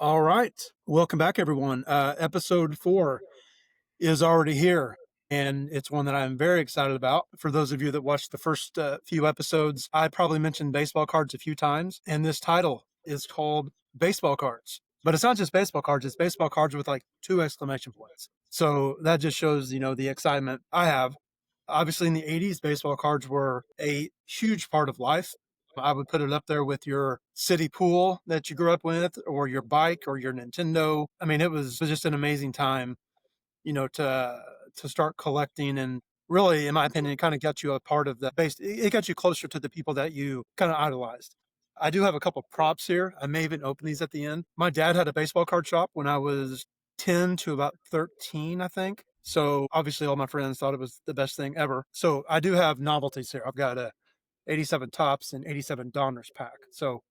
All right. Welcome back, everyone. Episode 4 is already here, and it's one that I'm very excited about. For those of you that watched the first few episodes, I probably mentioned baseball cards a few times, and this title is called Baseball Cards. But it's not just baseball cards, it's baseball cards with like 2 exclamation points. So that just shows, the excitement I have. Obviously, in the 80s, baseball cards were a huge part of life. I would put it up there with your city pool that you grew up with, or your bike, or your Nintendo. I mean, it was just an amazing time, to start collecting. And really, in my opinion, it kind of got you a part of the base. It got you closer to the people that you kind of idolized. I do have a couple props here. I may even open these at the end. My dad had a baseball card shop when I was 10 to about 13, I think. So obviously, all my friends thought it was the best thing ever. So I do have novelties here. I've got a 87 Tops and 87 Donners pack. So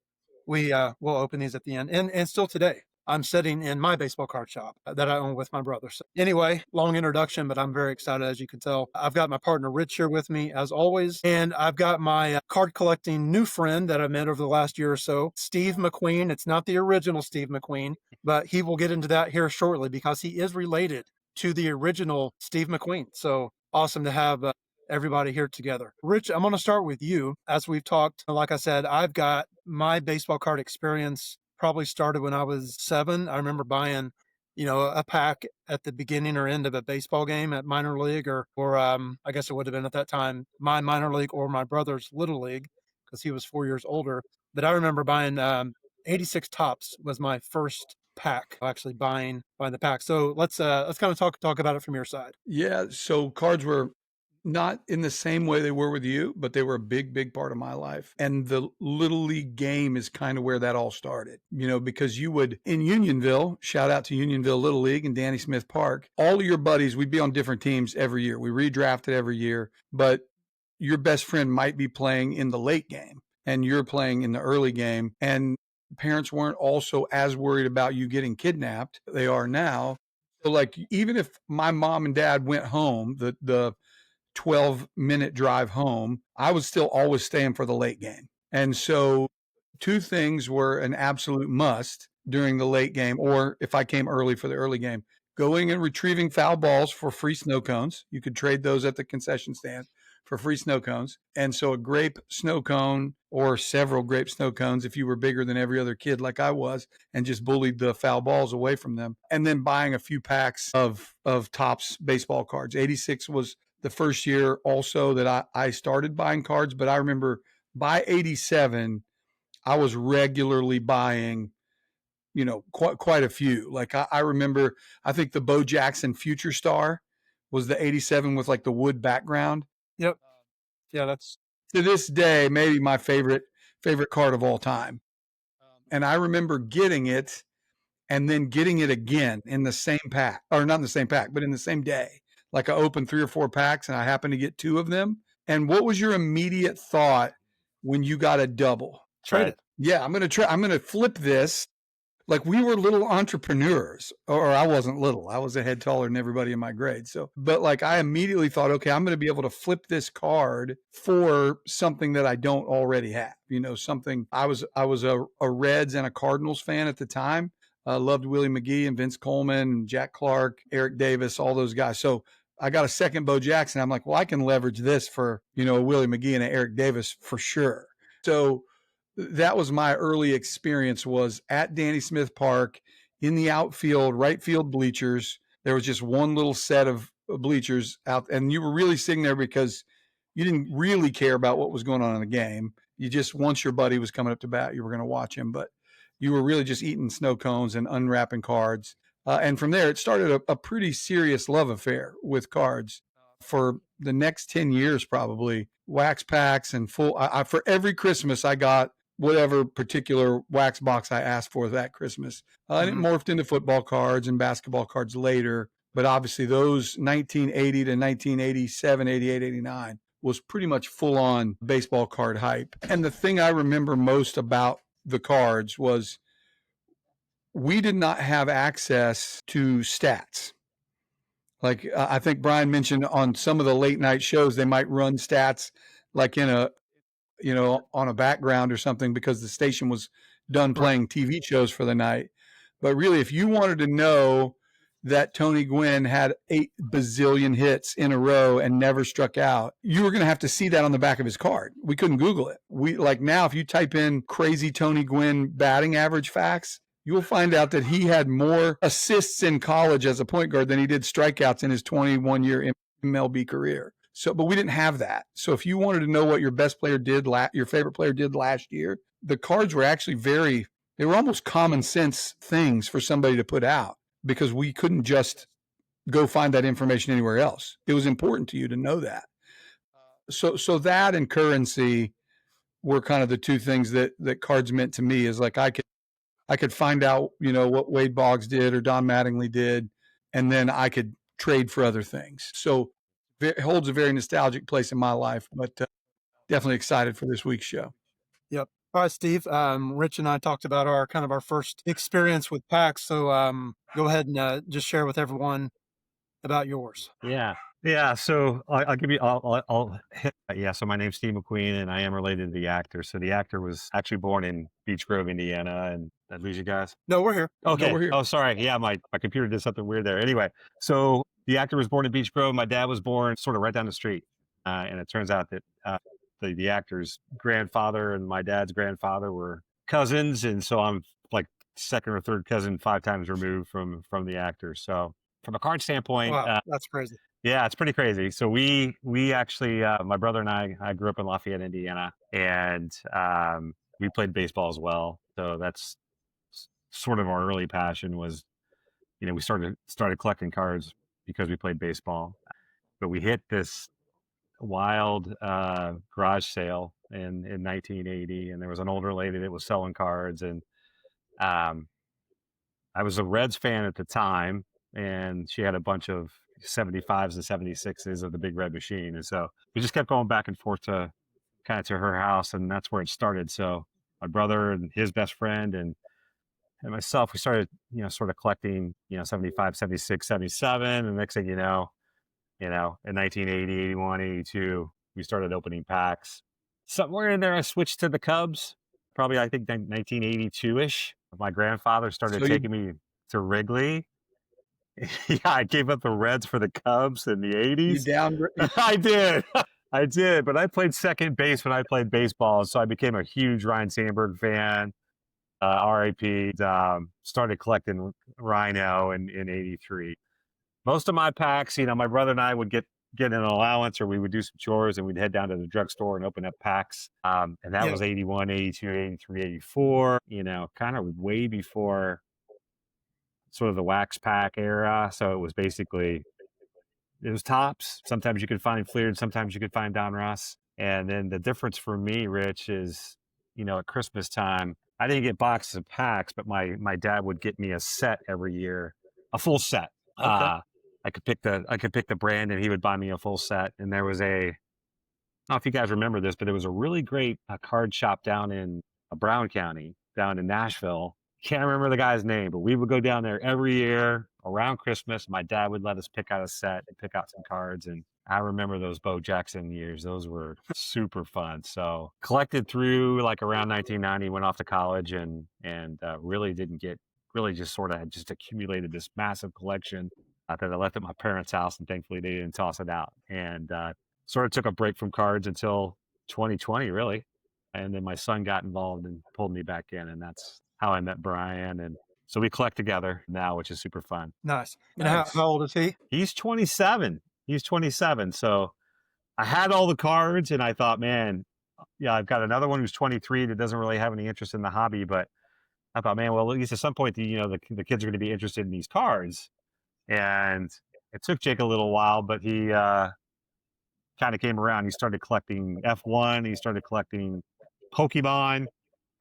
we'll open these at the end. And still today, I'm sitting in my baseball card shop that I own with my brother. So anyway, long introduction, but I'm very excited, as you can tell. I've got my partner Rich here with me, as always, and I've got my card collecting new friend that I met over the last year or so, Steve McQueen. It's not the original Steve McQueen, but he will get into that here shortly because he is related to the original Steve McQueen. So awesome to have everybody here together. Rich, I'm going to start with you. As we've talked, like I said, I've got my baseball card experience probably started when I was 7. I remember buying, a pack at the beginning or end of a baseball game at minor league, or I guess it would have been at that time my minor league or my brother's little league because he was 4 years older. But I remember buying 86 Tops was my first pack, actually buying the pack. So let's kind of talk about it from your side. Yeah, so cards were not in the same way they were with you, but they were a big, big part of my life. And the Little League game is kind of where that all started, because you would, in Unionville, shout out to Unionville Little League and Danny Smith Park, all of your buddies, we'd be on different teams every year. We redrafted every year, but your best friend might be playing in the late game and you're playing in the early game. And parents weren't also as worried about you getting kidnapped. They are now. So like, even if my mom and dad went home, the 12-minute drive home, I was still always staying for the late game. And so 2 things were an absolute must during the late game, or if I came early for the early game, going and retrieving foul balls for free snow cones. You could trade those at the concession stand for free snow cones. And so a grape snow cone or several grape snow cones, if you were bigger than every other kid like I was, and just bullied the foul balls away from them. And then buying a few packs of Topps baseball cards. 86 was the first year also that I started buying cards, but I remember by 87, I was regularly buying, quite a few. Like I remember, I think the Bo Jackson Future Star was the 87 with like the wood background. Yep. Yeah, that's To this day, maybe my favorite card of all time. And I remember getting it and then getting it again in the same pack, or not in the same pack, but in the same day. Like I opened 3 or 4 packs and I happened to get 2 of them. And what was your immediate thought when you got a double? trade it. Yeah, I'm going to flip this. Like we were little entrepreneurs, or I wasn't little. I was a head taller than everybody in my grade. So, but like I immediately thought, okay, I'm going to be able to flip this card for something that I don't already have. Something I was a Reds and a Cardinals fan at the time. Loved Willie McGee and Vince Coleman, Jack Clark, Eric Davis, all those guys. So I got a second Bo Jackson. I'm like, well, I can leverage this for, a Willie McGee and an Eric Davis for sure. So that was my early experience, was at Danny Smith Park in the outfield, right field bleachers. There was just one little set of bleachers out, and you were really sitting there because you didn't really care about what was going on in the game. You just, once your buddy was coming up to bat, you were going to watch him, but you were really just eating snow cones and unwrapping cards. And from there, it started a pretty serious love affair with cards for the next 10 years, probably. Wax packs and full. For every Christmas, I got whatever particular wax box I asked for that Christmas. And it morphed into football cards and basketball cards later. But obviously those 1980 to 1987, 88, 89 was pretty much full on baseball card hype. And the thing I remember most about the cards was we did not have access to stats. Like I think Brian mentioned on some of the late night shows, they might run stats like in a, on a background or something because the station was done Right. playing TV shows for the night. But really, if you wanted to know that Tony Gwynn had 8 bazillion hits in a row and never struck out, you were going to have to see that on the back of his card. We couldn't Google it. We like now, if you type in crazy Tony Gwynn batting average facts, you will find out that he had more assists in college as a point guard than he did strikeouts in his 21-year MLB career. So, but we didn't have that. So if you wanted to know what your best player did, your favorite player did last year, the cards were actually they were almost common sense things for somebody to put out, because we couldn't just go find that information anywhere else. It was important to you to know that. So that and currency were kind of the two things that cards meant to me. Is like I could find out, what Wade Boggs did or Don Mattingly did, and then I could trade for other things. So it holds a very nostalgic place in my life, but definitely excited for this week's show. Yep. All right, Steve. Rich and I talked about our first experience with packs. So go ahead and just share with everyone about yours. Yeah. So I'll give you. I'll hit. Yeah. So my name's Steve McQueen, and I am related to the actor. So the actor was actually born in Beech Grove, Indiana, and that lose you guys. No, we're here. Okay. No, we're here. Oh, sorry. Yeah, my computer did something weird there. Anyway, so the actor was born in Beech Grove. My dad was born sort of right down the street, and it turns out that the actor's grandfather and my dad's grandfather were cousins, and so I'm like second or third cousin 5 times removed from the actor. So from a card standpoint, Wow, that's crazy. yeah, it's pretty crazy. So we actually, my brother and I grew up in Lafayette, Indiana, and we played baseball as well. So that's sort of our early passion was, we started collecting cards because we played baseball. But we hit this wild garage sale in 1980, and there was an older lady that was selling cards, and I was a Reds fan at the time, and she had a bunch of 75s and 76s of the big red machine. And so we just kept going back and forth to her house, and that's where it started. So my brother and his best friend and myself, we started, sort of collecting, 75, 76, 77. And the next thing you know, in 1980, 81, 82, we started opening packs. Somewhere in there, I switched to the Cubs, probably, I think, 1982-ish. My grandfather started taking me to Wrigley. Yeah, I gave up the Reds for the Cubs in the 80s. I did. I did, but I played second base when I played baseball, so I became a huge Ryan Sandberg fan. RIP. Started collecting Rhino in 83. Most of my packs, my brother and I would get an allowance, or we would do some chores, and we'd head down to the drugstore and open up packs. And that was 81, 82, 83, 84, kind of way before sort of the wax pack era. So it was basically, it was tops. Sometimes you could find Fleared, sometimes you could find Don Ross. And then the difference for me, Rich, is, at Christmas time, I didn't get boxes of packs, but my dad would get me a set every year, a full set. Okay. I could pick the brand, and he would buy me a full set. And there was I don't know if you guys remember this, but there was a really great card shop down in Brown County, down in Nashville. Can't remember the guy's name, but we would go down there every year around Christmas. My dad would let us pick out a set and pick out some cards. And I remember those Bo Jackson years. Those were super fun. So collected through like around 1990, went off to college, and really just sort of just accumulated this massive collection that I left at my parents' house, and thankfully they didn't toss it out. And sort of took a break from cards until 2020, really. And then my son got involved and pulled me back in, and that's how I met Brian. And so we collect together now, which is super fun. Nice. And how old is he? He's 27. So I had all the cards, and I thought, man, yeah, I've got another one who's 23 that doesn't really have any interest in the hobby. But I thought, man, well, at least at some point, the kids are going to be interested in these cards. And it took Jake a little while, but he kind of came around. He started collecting F1. He started collecting Pokemon.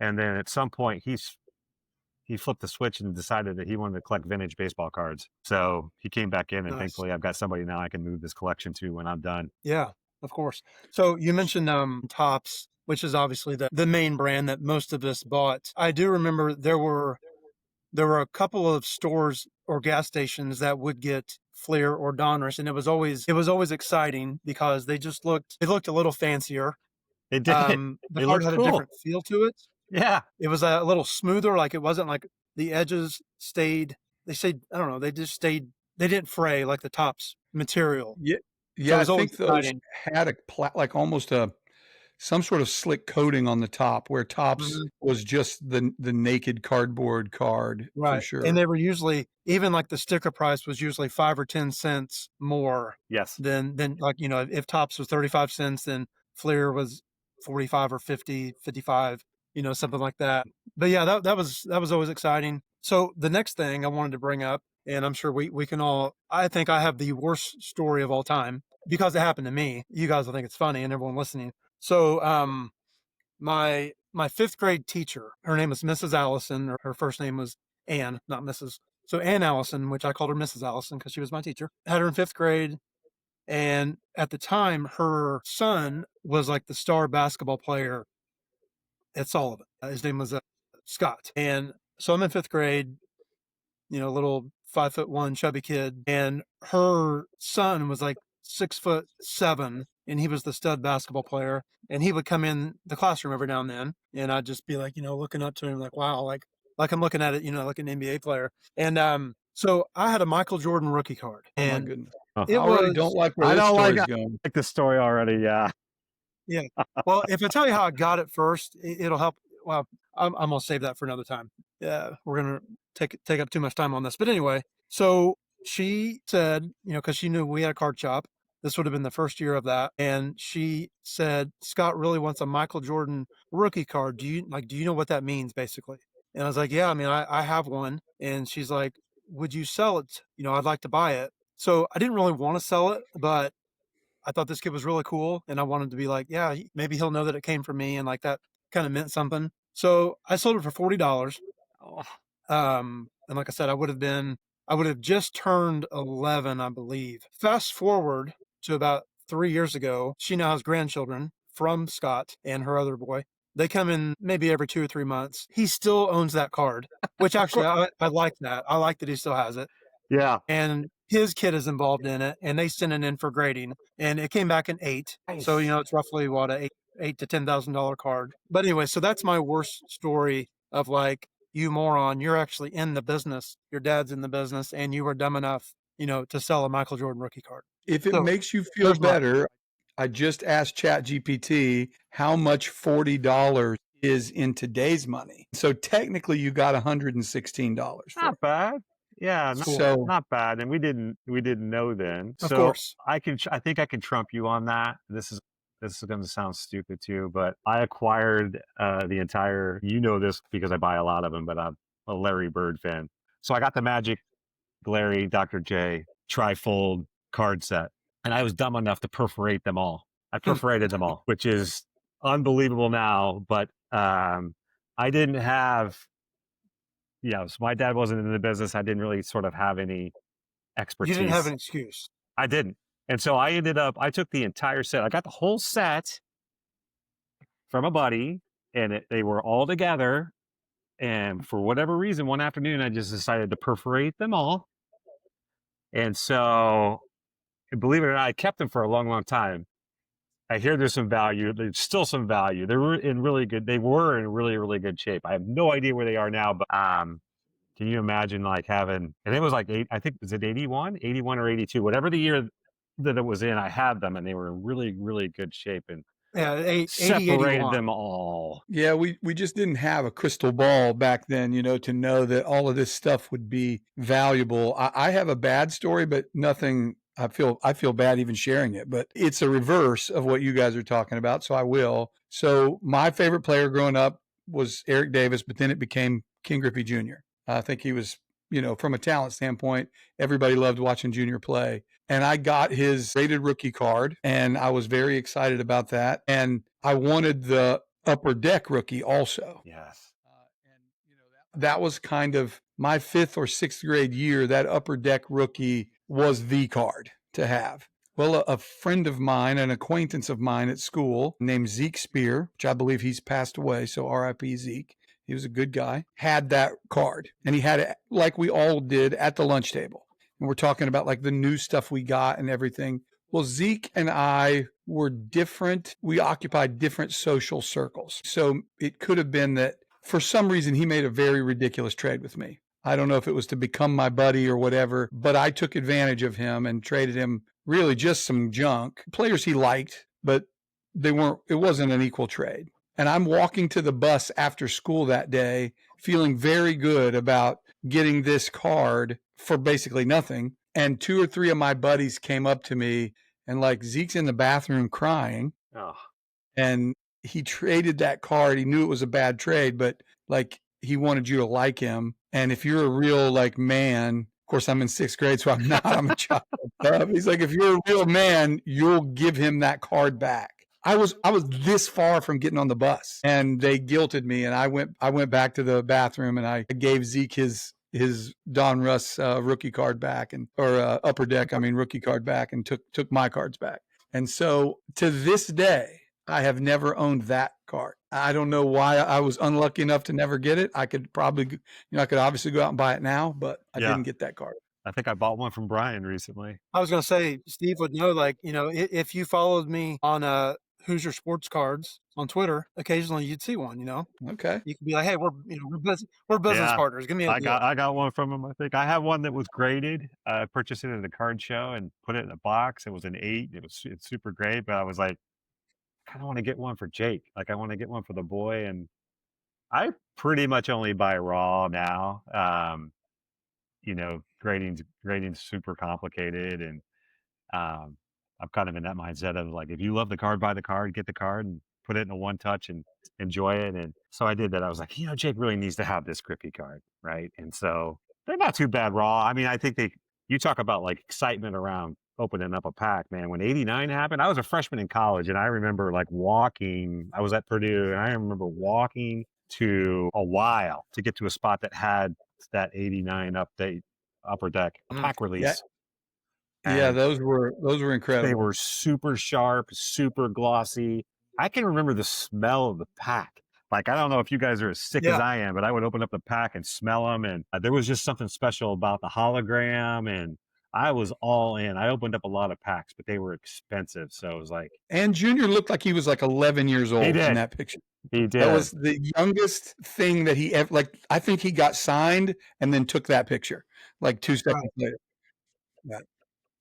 And then at some point, he flipped the switch and decided that he wanted to collect vintage baseball cards. So he came back in, and thankfully I've got somebody now I can move this collection to when I'm done. Yeah, of course. So you mentioned Topps, which is obviously the main brand that most of us bought. I do remember there were a couple of stores or gas stations that would get Fleer or Donruss, and it was always exciting because they looked a little fancier. They did. The card had a different feel to it. Yeah. It was a little smoother, like it wasn't like the edges stayed, I don't know, they just stayed, they didn't fray like the top's material. Yeah, So it yeah. I was always think those exciting. had like almost some sort of slick coating on the top, where tops Mhm. was just the naked cardboard card for Right. And sure. they were usually, even like the sticker price was usually 5 or 10 cents more Yes. than like, if tops was 35 cents, then Fleer was 45 or 50, 55, something like that. But yeah, that was always exciting. So the next thing I wanted to bring up, and I'm sure we can all, I think I have the worst story of all time because it happened to me. You guys will think it's funny, and everyone listening. So my fifth grade teacher, her name was Mrs. Allison, or her first name was Ann, not Mrs. So Ann Allison, which I called her Mrs. Allison because she was my teacher, had her in fifth grade. And at the time, her son was like the star basketball player at Sullivan. His name was Scott. And so I'm in fifth grade, little 5'1" chubby kid. And her son was like 6'7", and he was the stud basketball player. And he would come in the classroom every now and then. And I'd just be like, looking up to him like, wow, like I'm looking at it, like an NBA player. And so I had a Michael Jordan rookie card. Oh my And goodness. Oh, I it already don't was, like where I this don't like story's I going. like the story already. Yeah. yeah. Well, if I tell you how I got it first, it'll help. Well, I'm gonna save that for another time. Yeah, we're gonna take up too much time on this. But anyway, so she said, because she knew we had a card shop. This would have been the first year of that, and she said Scott really wants a Michael Jordan rookie card. Do you know what that means, basically? And I was like, yeah, I mean, I have one. And she's like, would you sell it? I'd like to buy it. So I didn't really want to sell it, but I thought this kid was really cool, and I wanted to be like, yeah, maybe he'll know that it came from me, and like that kind of meant something. So I sold it for $40. Oh, And like I said, I would have just turned 11, I believe. Fast forward to about 3 years ago, she now has grandchildren from Scott and her other boy. They come in maybe every 2 or 3 months. He still owns that card, which of actually course. I like that. I like that he still has it, Yeah. and his kid is involved in it, and they sent it in for grading, and it came back an 8. So Nice. it's roughly what, a eight to $10,000 card. But anyway, so that's my worst story of like, you moron, you're actually in the business. Your dad's in the business, and you were dumb enough, to sell a Michael Jordan rookie card. If it So makes you feel there's mine. better, I just asked ChatGPT how much $40 is in today's money. So technically you got $116 for Not bad. Yeah, it. Cool. So not bad. And we didn't know then. Of So course. I think I can trump you on that. This is going to sound stupid too, but I acquired the entire. You know this because I buy a lot of them, but I'm a Larry Bird fan. So I got the Magic Larry Dr. J trifold card set, and I was dumb enough to perforate them all. I perforated them all, which is unbelievable now. But I didn't have. Yeah, so my dad wasn't in the business. I didn't really sort of have any You didn't have expertise. an excuse. I didn't. And so I took the entire set. I got the whole set from a buddy, and they were all together. And for whatever reason, one afternoon, I just decided to perforate them all. And so, believe it or not, I kept them for a long, long time. I hear there's some value. There's still some value. They were in really, really good shape. I have no idea where they are now, but can you imagine like having, and it was like I think, was it 81 or 82, whatever the year that it was in, I had them and they were in really, really good shape and Yeah, 80, separated 81. them all. yeah, we just didn't have a crystal ball back then, to know that all of this stuff would be valuable. I have a bad story, but nothing. I feel bad even sharing it, but it's a reverse of what you guys are talking about. So I will. So my favorite player growing up was Eric Davis, but then it became King Griffey Jr. I think he was, from a talent standpoint, everybody loved watching Junior play. And I got his rated rookie card, and I was very excited about that. And I wanted the upper deck rookie also. Yes. That was kind of my fifth or sixth grade year. That upper deck rookie was the card to have. Well, a friend of mine, an acquaintance of mine at school named Zeke Spear, which I believe he's passed away, so RIP Zeke. He was a good guy, had that card. And he had it like we all did at the lunch table. And we're talking about like the new stuff we got and everything. Well, Zeke and I were different. We occupied different social circles. So it could have been that for some reason, he made a very ridiculous trade with me. I don't know if it was to become my buddy or whatever, but I took advantage of him and traded him really just some junk, players he liked, but it wasn't an equal trade. And I'm walking to the bus after school that day, feeling very good about getting this card for basically nothing. And 2 or 3 of my buddies came up to me and like, Zeke's in the bathroom crying. Oh, And he traded that card. He knew it was a bad trade, but like he wanted you to like him. And if you're a real like man, of course I'm in 6th grade, so I'm not, I'm a child. He's like, if you're a real man, you'll give him that card back. I was this far from getting on the bus, and they guilted me, and I went back to the bathroom, and I gave Zeke his Don Russ rookie card back, or Upper Deck, rookie card back, and took my cards back. And so to this day, I have never owned that card. I don't know why I was unlucky enough to never get it. I could probably, I could obviously go out and buy it now, but I didn't get that card. I think I bought one from Brian recently. I was going to say, Steve would know, like, if you followed me on Hoosier Sports Cards on Twitter, occasionally you'd see one, Okay. You could be like, hey, we're business partners. Give me a deal. I got one from him. I think I have one that was graded. I purchased it at a card show and put it in a box. It was an 8. It's super great, but I was like, I kind of want to get one for Jake. Like I want to get one for the boy. And I pretty much only buy raw now. Grading's super complicated, and I'm kind of in that mindset of like, if you love the card, buy the card, get the card, and put it in a one touch and enjoy it. And so I did that. I was like, Jake really needs to have this grippy card, right? And so they're not too bad raw. I think you talk about like excitement around opening up a pack, man. When '89 happened, I was a freshman in college, and I remember like walking. I was at Purdue, and I remember walking to a while to get to a spot that had that '89 update Upper Deck pack release. Yeah, those were incredible. They were super sharp, super glossy. I can remember the smell of the pack. Like, I don't know if you guys are as sick as I am, but I would open up the pack and smell them. And there was just something special about the hologram. And I was all in. I opened up a lot of packs, but they were expensive. So it was like. And Junior looked like he was like 11 years old in that picture. He did. That was the youngest thing that he ever, like, I think he got signed and then took that picture like 2 seconds later. Yeah.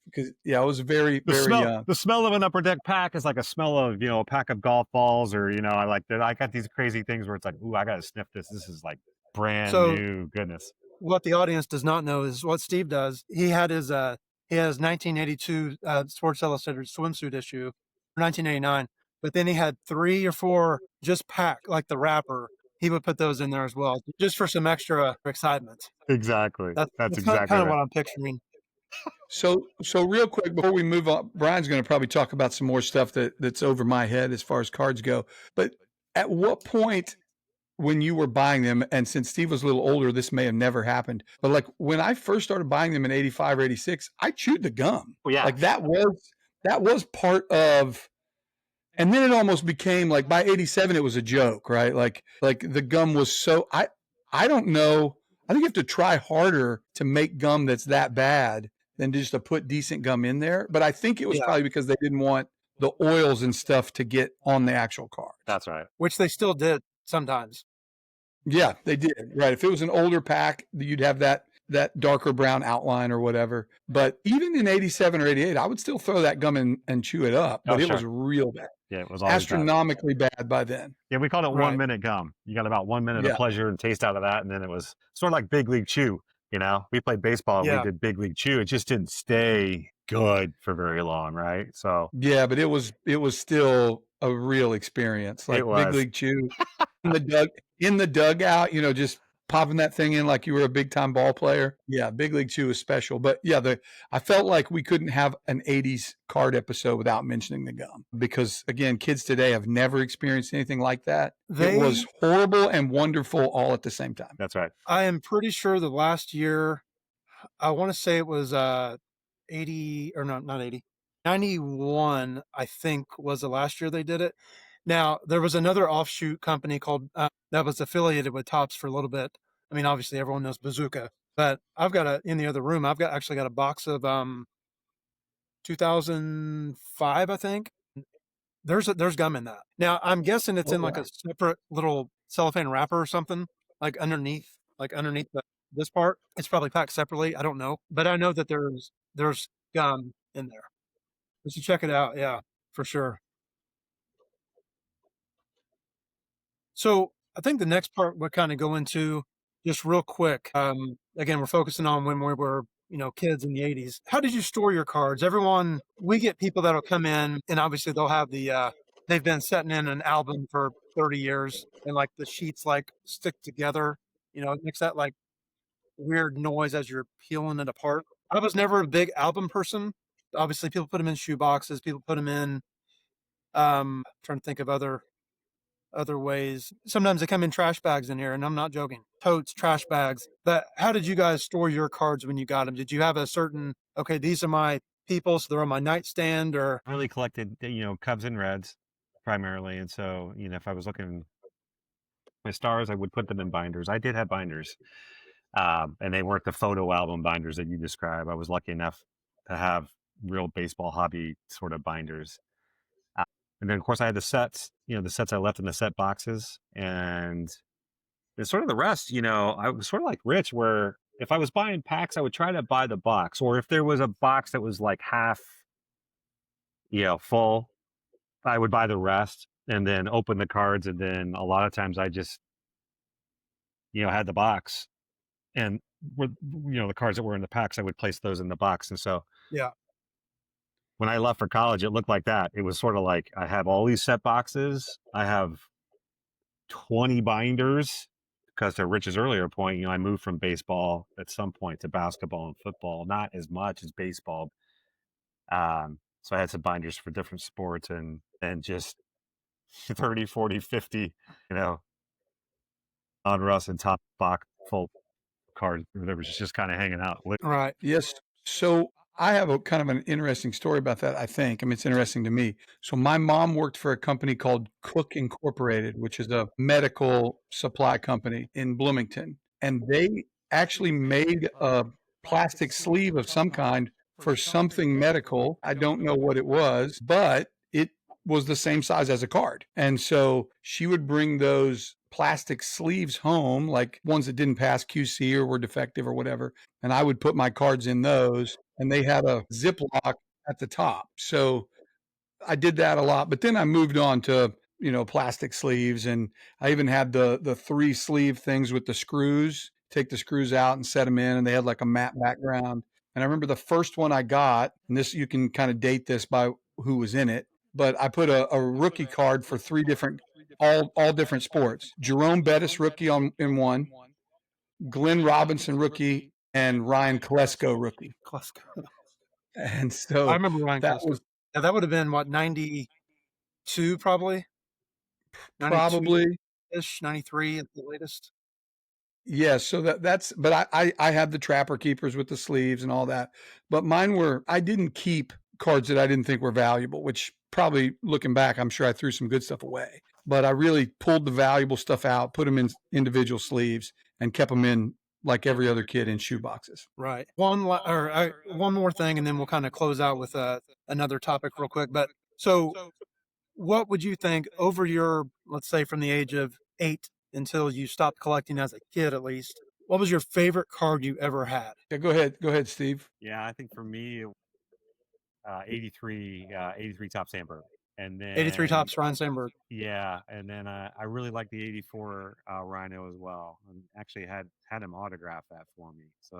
Because it was very young. The smell of an Upper Deck pack is like a smell of, a pack of golf balls, or, I got these crazy things where it's like, ooh, I got to sniff this. This is like brand new goodness. What the audience does not know is what Steve does. He has 1982 Sports Illustrated swimsuit issue, 1989, but then he had 3 or 4 just pack, like the wrapper. He would put those in there as well, just for some extra excitement. Exactly. That's exactly kind of what I'm picturing. So real quick before we move on, Brian's going to probably talk about some more stuff that's over my head as far as cards go. But at what point when you were buying them, and since Steve was a little older, this may have never happened, but like when I first started buying them in 85 or 86, I chewed the gum. Well, yeah. Like that was part of, and then it almost became like by 87, it was a joke, right? Like the gum was so, I don't know. I think you have to try harder to make gum that's that bad than just to put decent gum in there. But I think it was probably because they didn't want the oils and stuff to get on the actual card. That's right. Which they still did sometimes. Yeah, they did. Right. If it was an older pack, you'd have that darker brown outline or whatever. But even in 87 or 88, I would still throw that gum in and chew it up. But it was real bad. Yeah, it was astronomically bad by then. Yeah, we called it 1 minute gum. You got about 1 minute of pleasure and taste out of that. And then it was sort of like Big League Chew. We played baseball. We did Big League Chew. It just didn't stay good for very long, right? So yeah, but it was still a real experience. Like Big League Chew in the dugout, just popping that thing in like you were a big time ball player. Yeah, Big League Chew is special. But yeah, I felt like we couldn't have an 80s card episode without mentioning the gum, because again, kids today have never experienced anything like that. It was horrible and wonderful all at the same time. That's right. I am pretty sure the last year, I want to say it was 80 or not 80, 91, I think was the last year they did it. Now, there was another offshoot company called that was affiliated with Topps for a little bit. I mean, obviously everyone knows Bazooka, but I've got in the other room, I've actually got a box of 2005, I think. There's gum in that. Now, I'm guessing it's in like a separate little cellophane wrapper or something, like underneath this part. It's probably packed separately. I don't know, but I know that there's gum in there. We should check it out. Yeah, for sure. So I think the next part we'll kind of go into just real quick. Again, we're focusing on when we were, kids in the 80s. How did you store your cards? We get people that'll come in and obviously they'll have they've been setting in an album for 30 years and like the sheets like stick together, it makes that like weird noise as you're peeling it apart. I was never a big album person. Obviously, people put them in shoe boxes. People put them in. Trying to think of other ways. Sometimes they come in trash bags in here, and I'm not joking. Totes, trash bags. But how did you guys store your cards when you got them? Did you have a certain, okay, these are my people, so they're on my nightstand, or I really collected, Cubs and Reds primarily. And so, if I was looking my stars, I would put them in binders. I did have binders, and they weren't the photo album binders that you describe. I was lucky enough to have real baseball hobby sort of binders. Uh, and then, of course, I had the sets, the sets I left in the set boxes. And sort of the rest, I was sort of like Rich, where if I was buying packs, I would try to buy the box. Or if there was a box that was like half, full, I would buy the rest and then open the cards. And then a lot of times I just, had the box and with, the cards that were in the packs, I would place those in the box. And so yeah, when I left for college, it looked like that. It was sort of like I have all these set boxes. I have 20 binders because to Rich's earlier point, I moved from baseball at some point to basketball and football, not as much as baseball. So I had some binders for different sports and just 30, 40, 50, on Russ and top box full cards that was just kind of hanging out. right. Yes. So I have a kind of an interesting story about that, I think. I mean, it's interesting to me. So my mom worked for a company called Cook Incorporated, which is a medical supply company in Bloomington. And they actually made a plastic sleeve of some kind for something medical. I don't know what it was, but it was the same size as a card. And so she would bring those plastic sleeves home, like ones that didn't pass QC or were defective or whatever, and I would put my cards in those, and they had a Ziploc at the top. So I did that a lot, but then I moved on to, plastic sleeves, and I even had the 3 sleeve things with the screws. Take the screws out and set them in, and they had like a matte background. And I remember the first one I got, and this you can kind of date this by who was in it, but I put a rookie card for 3 different all different sports. Jerome Bettis rookie on in one, Glenn Robinson rookie, and Ryan Klesko rookie. Klesko. And I so remember Ryan that Klesko. was Yeah, that would have been what, 92 probably, 92 probably ish, 93 at the latest. yeah. So that's but I had the Trapper Keepers with the sleeves and all that, but mine were I didn't keep cards that I didn't think were valuable, which probably looking back, I'm sure I threw some good stuff away. But I really pulled the valuable stuff out, put them in individual sleeves, and kept them in like every other kid in shoe boxes. Right. One more thing, and then we'll kind of close out with another topic real quick. But so, what would you think over your, let's say, from the age of 8 until you stopped collecting as a kid, at least? What was your favorite card you ever had? Yeah, go ahead, Steve. Yeah, I think for me, 83 top Sandberg. And 83 then, tops, Ryan Sandberg. yeah, and then I really like the 84 Rhino as well, and actually had him autograph that for me. So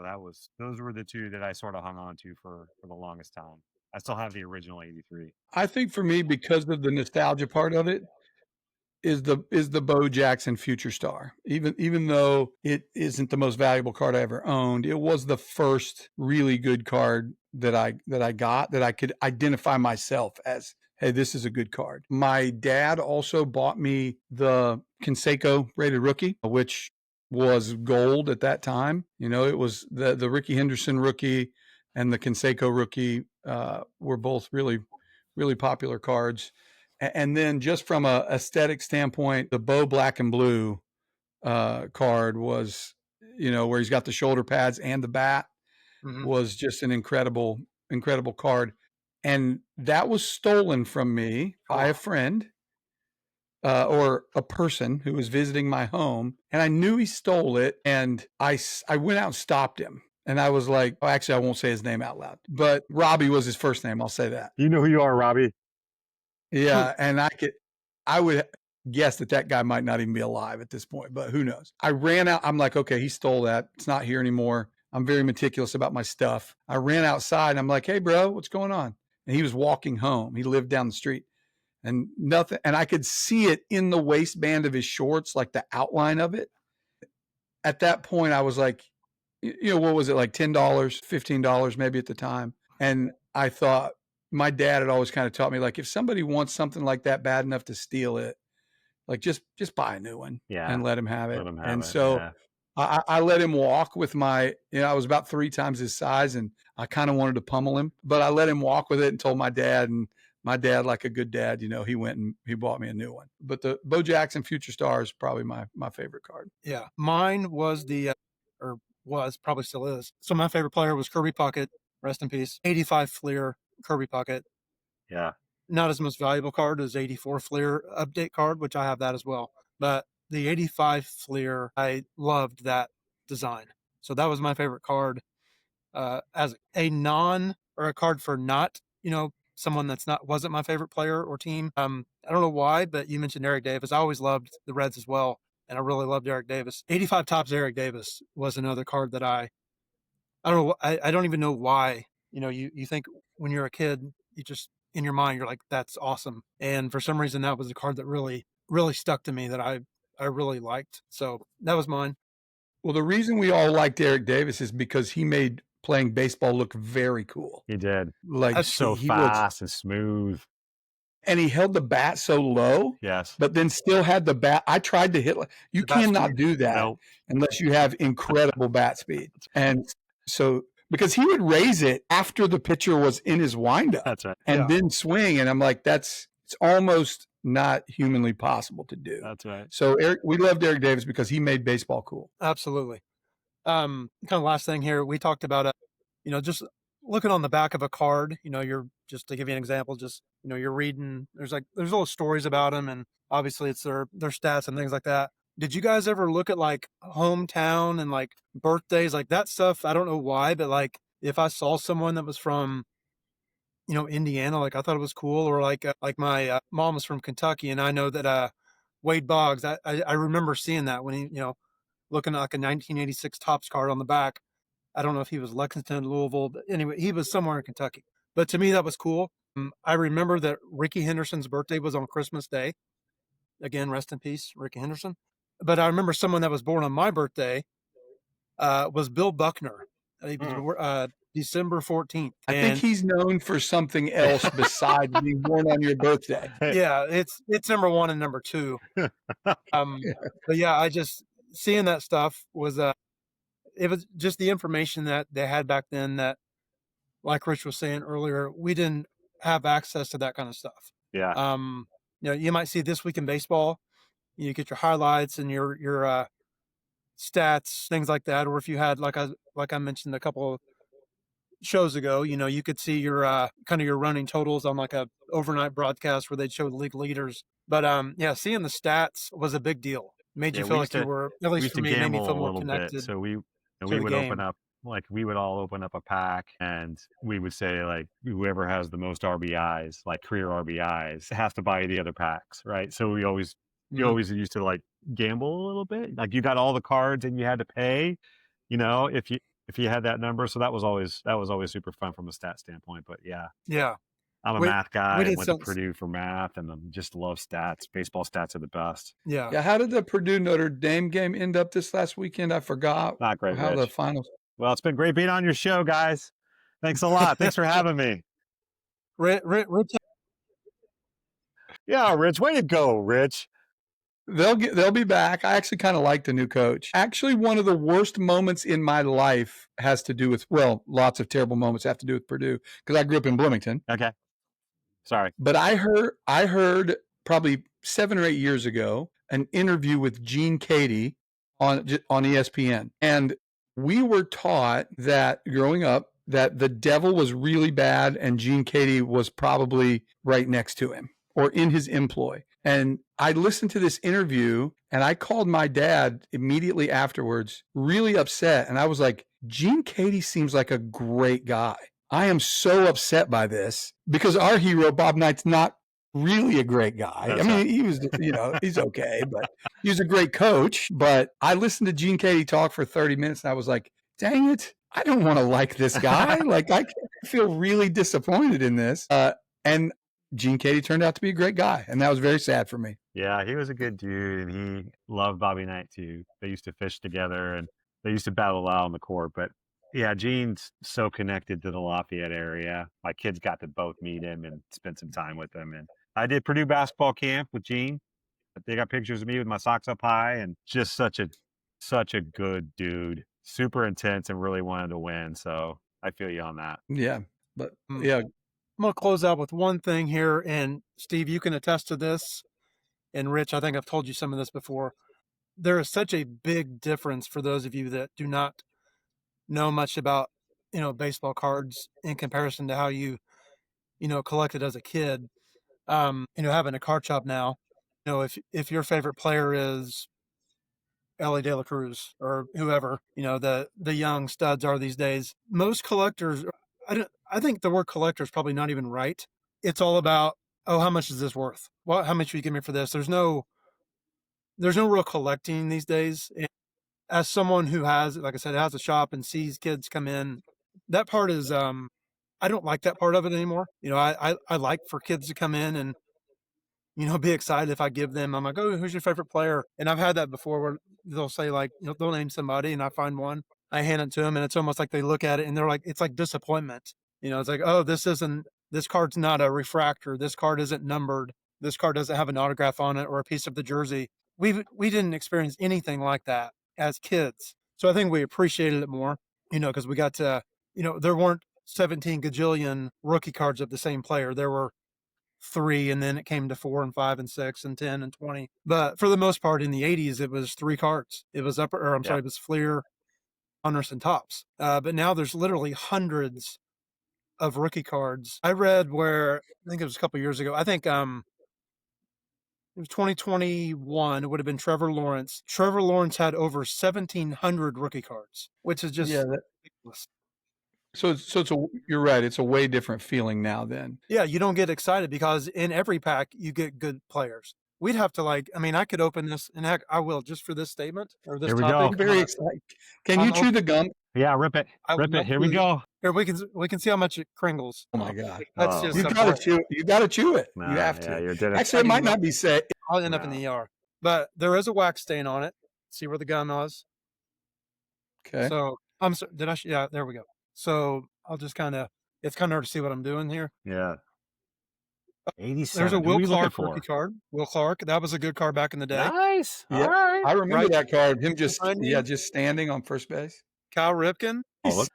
those were the two that I sort of hung on to for the longest time. I still have the original 83. I think for me, because of the nostalgia part of it, is the Bo Jackson Future Star. Even though it isn't the most valuable card I ever owned, it was the first really good card that I got that I could identify myself as, hey, this is a good card. My dad also bought me the Canseco rated rookie, which was gold at that time. It was the Ricky Henderson rookie and the Canseco rookie were both really, really popular cards. And then just from a aesthetic standpoint, the Bo Black and Blue card was, where he's got the shoulder pads and the bat was just an incredible, incredible card. And that was stolen from me by a friend. or a person who was visiting my home, and I knew he stole it. And I went out and stopped him. And I was like, oh, actually, I won't say his name out loud, but Robbie was his first name. I'll say that. You know who you are, Robbie. Yeah. And I would guess that guy might not even be alive at this point, but who knows? I ran out. I'm like, okay, he stole that. It's not here anymore. I'm very meticulous about my stuff. I ran outside and I'm like, hey, bro, what's going on? And he was walking home. He lived down the street. And nothing, and I could see it in the waistband of his shorts, like the outline of it. At that point, I was like, what was it, like $10, $15 maybe at the time? And I thought, my dad had always kind of taught me, like, if somebody wants something like that bad enough to steal it, like just buy a new one and let him have it. Let him have and it, so yeah. I let him walk with I was about 3 times his size, and I kind of wanted to pummel him, but I let him walk with it and told my dad, and my dad, like a good dad, he went and he bought me a new one. But the Bo Jackson Future Star is probably my favorite card. Yeah. Mine was probably still is. So my favorite player was Kirby Puckett, rest in peace. 85 Fleer Kirby Puckett. Yeah. Not as most valuable card as 84 Fleer update card, which I have that as well. But the 85 Fleer, I loved that design. So that was my favorite card. As a card for not, someone that's wasn't my favorite player or team. I don't know why, but you mentioned Eric Davis. I always loved the Reds as well, and I really loved Eric Davis. 85 Topps Eric Davis was another card that I don't know. I don't even know why. You think when you're a kid, you just in your mind you're like, that's awesome, and for some reason that was a card that really really stuck to me that I really liked. So that was mine. Well, the reason we all liked Eric Davis is because he made playing baseball look very cool. He did. Like so he fast and smooth. And he held the bat so low. Yes. But then still had the bat. I tried to hit. You cannot do that unless you have incredible bat speed. And so, because he would raise it after the pitcher was in his windup. That's right. And then swing. And I'm like, it's almost not humanly possible to do. That's right. So we loved Eric Davis because he made baseball cool. Absolutely. Kind of last thing here, we talked about, just looking on the back of a card, you're just to give you an example, just, you're reading, there's little stories about them, and obviously it's their stats and things like that. Did you guys ever look at like hometown and like birthdays, like that stuff? I don't know why, but like if I saw someone that was from, Indiana, like I thought it was cool, or like my mom was from Kentucky, and I know that Wade Boggs, I remember seeing that when he, looking at like a 1986 Topps card on the back. I don't know if he was Lexington, Louisville, but anyway, he was somewhere in Kentucky. But to me, that was cool. I remember that Ricky Henderson's birthday was on Christmas Day. Again, rest in peace, Ricky Henderson. But I remember someone that was born on my birthday was Bill Buckner. He was December 14th. I think he's known for something else besides being born on your birthday. Yeah, it's number 1 and number 2. But yeah, I just seeing that stuff was it was just the information that they had back then that, like Rich was saying earlier, we didn't have access to that kind of stuff. Yeah. You might see This Week in Baseball, you get your highlights and your stats, things like that. Or if you had, like I mentioned a couple of shows ago, you could see your kind of your running totals on like a overnight broadcast where they'd show the league leaders. But seeing the stats was a big deal. Made you feel like you were, at least for me, made me feel more connected. So we would open up, like we would all open up a pack, and we would say like whoever has the most RBIs, like career RBIs, has to buy the other packs, right? So we always used to like gamble a little bit. Like you got all the cards and you had to pay, if you had that number. So that was always super fun from a stat standpoint. But yeah. I'm a math guy. I went to Purdue for math, and I just love stats. Baseball stats are the best. Yeah. How did the Purdue Notre Dame game end up this last weekend? I forgot. Not great. How the finals. Well, it's been great being on your show, guys. Thanks a lot. Thanks for having me. Rich. Yeah, Rich. Way to go, Rich. They'll be back. I actually kind of like the new coach. Actually, one of the worst moments in my life has to do with, well, lots of terrible moments have to do with Purdue, because I grew up in Bloomington. Okay. Sorry. But I heard probably 7 or 8 years ago an interview with Gene Cady on ESPN. And we were taught that growing up that the devil was really bad and Gene Cady was probably right next to him or in his employ. And I listened to this interview and I called my dad immediately afterwards, really upset. And I was like, Gene Cady seems like a great guy. I am so upset by this because our hero, Bob Knight's not really a great guy. That's I mean, right. he was, he's okay, but he was a great coach. But I listened to Gene Cady talk for 30 minutes and I was like, dang it, I don't want to like this guy. Like, I feel really disappointed in this. And Gene Cady turned out to be a great guy, and that was very sad for me. Yeah, he was a good dude, and he loved Bobby Knight too. They used to fish together, and they used to battle out on the court. But yeah, Gene's so connected to the Lafayette area. My kids got to both meet him and spend some time with him. And I did Purdue basketball camp with Gene. They got pictures of me with my socks up high, and just such a good dude. Super intense and really wanted to win. So I feel you on that. Yeah, but yeah, I'm going to close out with one thing here. And Steve, you can attest to this. And Rich, I think I've told you some of this before. There is such a big difference for those of you that do not know much about, baseball cards in comparison to how you collected as a kid. Having a card shop now, if your favorite player is Ellie De La Cruz or whoever, the young studs are these days, most collectors, I think the word collector is probably not even right. It's all about, oh, how much is this worth? How much will you give me for this? There's no real collecting these days. And as someone who has, like I said, has a shop and sees kids come in, that part is, I don't like that part of it anymore. I like for kids to come in and, be excited if I give them, I'm like, oh, who's your favorite player? And I've had that before where they'll say like, they'll name somebody and I find one, I hand it to them and it's almost like they look at it and they're like, it's like disappointment. It's like, oh, this card's not a refractor. This card isn't numbered. This card doesn't have an autograph on it or a piece of the jersey. We didn't experience anything like that as kids. So I think we appreciated it more, because we got to, there weren't 17 gajillion rookie cards of the same player. There were 3, and then it came to 4 and 5 and 6 and 10 and 20. But for the most part in the 80s, it was 3 cards. It was it was Fleer, Honors, and Tops. But now there's literally hundreds of rookie cards. I read where, I think it was a couple years ago, I think it was 2021, it would have been Trevor Lawrence. Trevor Lawrence had over 1,700 rookie cards, which is just ridiculous. So you're right. It's a way different feeling now then. Yeah, you don't get excited because in every pack you get good players. We'd have to I could open this, and heck, I will just for this statement or this Here we topic. go. I'm very excited. Can you I'm chew the gum? Yeah, rip it. Rip it. Here we go. Here we can see how much it cringles. Oh my God. That's just You got to chew it. You got to chew it. Nah, You have yeah, to. you're dead. Actually, it might not be safe. I'll end up in the ER. But there is a wax stain on it. See where the gum was? Okay. So I'm sorry, yeah, there we go. So I'll just it's kind of hard to see what I'm doing here. Yeah. 87. There's a Who are Will you looking Clark for? rookie card. Will Clark. That was a good card back in the day. Nice. Yeah. All right. I remember Right. that card. Him just Behind you. just standing on first base. Cal Ripken. Oh, look.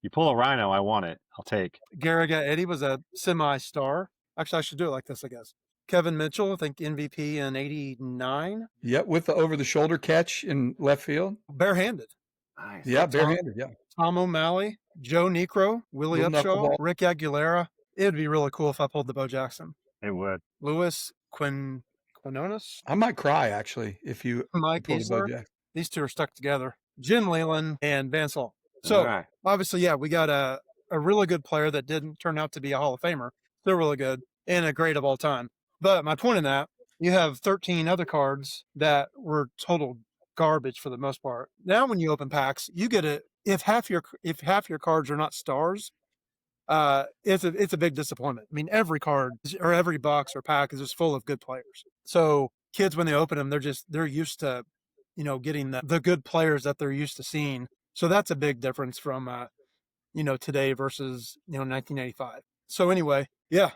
You pull a rhino, I want it. I'll take. Garriga Eddie was a semi-star. Actually, I should do it like this, I guess. Kevin Mitchell, I think MVP in 89. Yep, with the over-the-shoulder catch in left field. Barehanded. Nice. Yeah, barehanded. Yeah. Tom O'Malley, Joe Necro, Willie Little Upshaw, knuckleball. Rick Aguilera. It'd be really cool if I pulled the Bo Jackson. It would. Louis Quinones, I might cry actually if you Mike pull the Bo Easler. Jackson. These two are stuck together. Jim Leland and Van Salt. So All right. obviously, yeah, we got a really good player that didn't turn out to be a Hall of Famer. They're really good and a great of all time. But my point in that, you have 13 other cards that were total garbage for the most part. Now, when you open packs, you get it. If half your cards are not stars, it's a big disappointment. I mean, every card or every box or pack is just full of good players. So kids, when they open them, they're used to, getting the good players that they're used to seeing. So that's a big difference from, today versus, 1985. So anyway, yeah,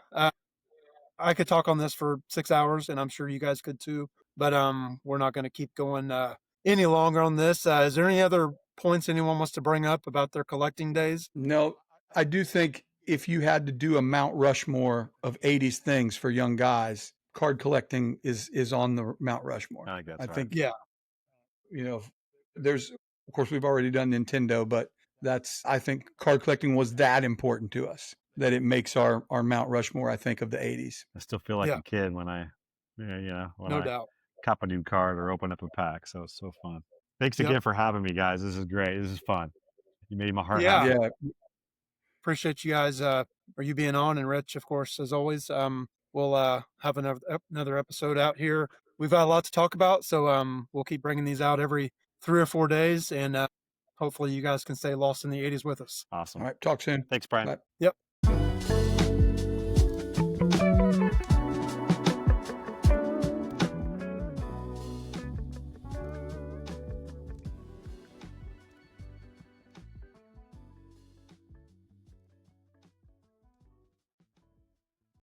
I could talk on this for 6 hours, and I'm sure you guys could too. But we're not going to keep going any longer on this. Is there any other points anyone wants to bring up about their collecting days? No, I do think if you had to do a Mount Rushmore of 80s things for young guys, card collecting is on the Mount Rushmore. I think that's right. think, Yeah. There's, of course, we've already done Nintendo, but I think card collecting was that important to us that it makes our Mount Rushmore, I think, of the 80s. I still feel like Yeah. a kid when I Yeah, when No I doubt. cop a new card or open up a pack. So it's so fun. Thanks Yep. again for having me, guys. This is great. This is fun. You made my heart Yeah. happy. Yeah. Appreciate you guys, or you being on, and Rich, of course, as always. We'll have another episode out here. We've got a lot to talk about, so we'll keep bringing these out every 3 or 4 days, and hopefully you guys can stay lost in the '80s with us. All Awesome. right. Talk soon. Thanks, Brian. Bye. Yep.